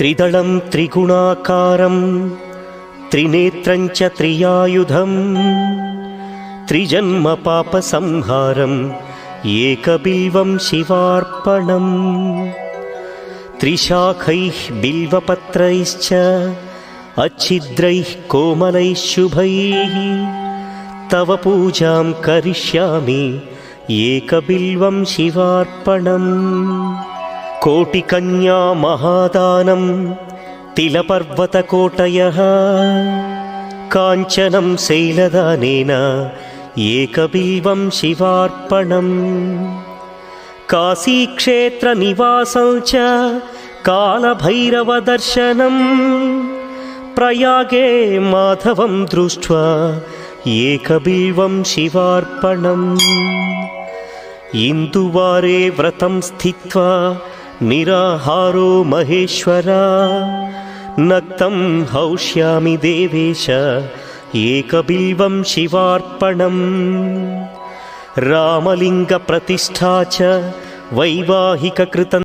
त्रिदलं त्रिगुणाकारं त्रिनेत्रं च त्रियायुधं त्रिजन्म पापसंहारं एकबिल्वं शिवार्पणम् त्रिशाखैः बिल्वपत्रैश्च अच्छिद्रैः कोमलैः शुभैः तव पूजां करिष्यामि एकबिल्वं शिवार्पणम् कोटिकन्या महादानं तिलपर्वतकोटयः काञ्चनं शैलदानेन एकबिल्वं शिवार्पणम् काशीक्षेत्रनिवासं च कालभैरवदर्शनम् प्रयागे माधवं दृष्ट्वा एकबिल्वं शिवार्पणम् इन्दुवारे व्रतं स्थित्वा निराहारो महेश्वरा नक्तं हौष्यामि देवेश एकबिल्वं शिवार्पणम् रामलिङ्गप्रतिष्ठा च वैवाहिककृतं